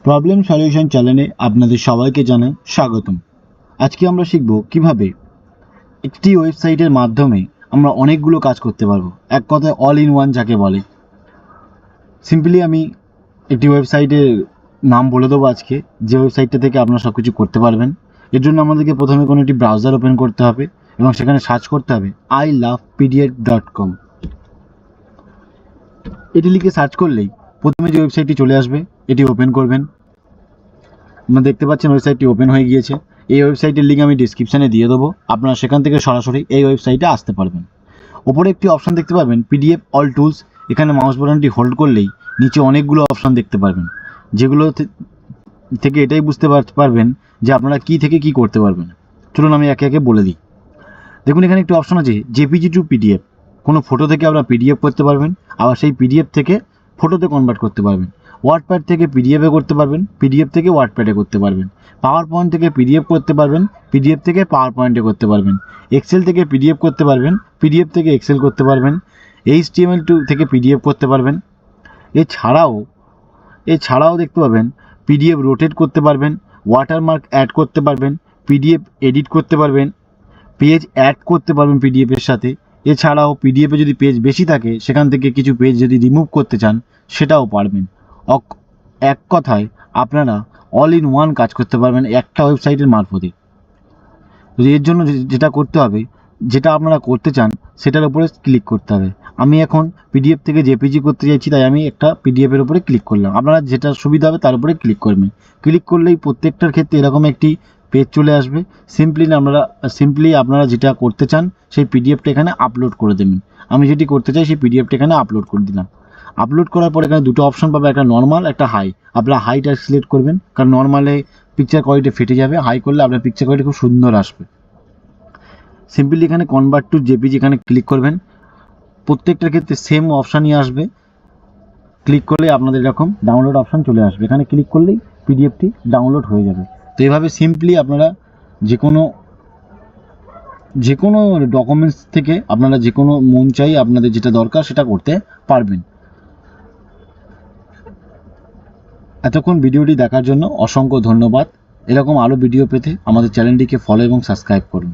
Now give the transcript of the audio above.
Problem solution চ্যানেলে আপনাদের সবাইকে জানাই স্বাগতম। আজকে আমরা শিখব কিভাবে একটি ওয়েবসাইটের মাধ্যমে আমরা অনেকগুলো কাজ করতে পারবো। এক কথায় অল ইন ওয়ান যাকে বলে। সিম্পলি আমি একটি ওয়েবসাইটের নাম বলে দেবো আজকে, যে ওয়েবসাইটটা থেকে আপনারা সব কিছু করতে পারবেন। এর জন্য আমাদেরকে প্রথমে কোনো একটি ব্রাউজার ওপেন করতে হবে এবং সেখানে সার্চ করতে হবে ilovepdf.com। এটি লিখে সার্চ করলেই প্রথমে যে ওয়েবসাইটটি চলে আসবে এটি ওপেন করবেন। আপনারা দেখতে পাচ্ছেন ওয়েবসাইটটি ওপেন হয়ে গিয়েছে। এই ওয়েবসাইটের লিঙ্ক আমি ডিসক্রিপশানে দিয়ে দেবো, আপনারা সেখান থেকে সরাসরি এই ওয়েবসাইটে আসতে পারবেন। ওপরে একটি অপশান দেখতে পাবেন পিডিএফ অল টুলস। এখানে মাউস বাটনটি হোল্ড করলেই নিচে অনেকগুলো অপশান দেখতে পারবেন, যেগুলো থেকে এটাই বুঝতে পারবেন যে আপনারা কী থেকে কী করতে পারবেন। চলুন আমি একে একে বলে দিই। দেখুন এখানে একটি অপশান আছে জেপিজি টু পিডিএফ। কোনো ফটো থেকে আপনারা পিডিএফ করতে পারবেন, আবার সেই পিডিএফ থেকে ফটোতে কনভার্ট করতে পারবেন। ওয়ার্ডপ্যাড থেকে পিডিএফে করতে পারবেন, পিডিএফ থেকে ওয়ার্ডপ্যাডে করতে পারবেন। পাওয়ার পয়েন্ট থেকে পিডিএফ করতে পারবেন, পিডিএফ থেকে পাওয়ার পয়েন্টে করতে পারবেন। এক্সেল থেকে পিডিএফ করতে পারবেন, পিডিএফ থেকে এক্সেল করতে পারবেন। HTML2 থেকে পিডিএফ করতে পারবেন। এছাড়াও দেখতে পাবেন পিডিএফ রোটেট করতে পারবেন, ওয়াটারমার্ক অ্যাড করতে পারবেন, পিডিএফ এডিট করতে পারবেন, পেজ অ্যাড করতে পারবেন পিডিএফের সাথে। এছাড়াও পিডিএফে যদি পেজ বেশি থাকে সেখান থেকে কিছু পেজ যদি রিমুভ করতে চান সেটাও পারবেন। এক কথায় আপনারা অল ইন ওয়ান কাজ করতে পারবেন একটা ওয়েবসাইটের মারফতে। তো এর জন্য যেটা করতে হবে, যেটা আপনারা করতে চান সেটার উপরে ক্লিক করতে হবে। আমি এখন পিডিএফ থেকে জেপিজি করতে চাইছি, তাই আমি একটা পিডিএফের উপরে ক্লিক করলাম। আপনারা যেটা সুবিধা হবে তার উপরে ক্লিক করবেন। ক্লিক করলেই প্রত্যেকটার ক্ষেত্রে এরকম একটি পেজ চলে আসবে। সিম্পলি আপনারা যেটা করতে চান সেই পিডিএফটা এখানে আপলোড করে দেবেন। আমি যেটি করতে চাই সেই পিডিএফটা এখানে আপলোড করে দিলাম। আপলোড করার পর এখানে দুটো অপশন পাবে, একটা নর্মাল, একটা হাই। আপনারা হাইটা সিলেক্ট করবেন, কারণ নর্মালে পিকচার কোয়ালিটি ফেটে যাবে, হাই করলে আপনার পিকচার কোয়ালিটি খুব সুন্দর আসবে। সিম্পলি এখানে কনভার্ট টু জেপিজি এখানে ক্লিক করবেন। প্রত্যেকটার ক্ষেত্রে সেম অপশানই আসবে। ক্লিক করলে আপনাদের এরকম ডাউনলোড অপশান চলে আসবে। এখানে ক্লিক করলেই পিডিএফটি ডাউনলোড হয়ে যাবে। তো এইভাবে সিম্পলি আপনারা যে কোনো ডকুমেন্টস থেকে আপনারা যে কোনো মন চাই আপনাদের যেটা দরকার সেটা করতে পারবেন। এতক্ষণ ভিডিওটি দেখার জন্য অসংখ্য ধন্যবাদ। এরকম আরও ভিডিও পেতে আমাদের চ্যানেলটিকে ফলো এবং সাবস্ক্রাইব করুন।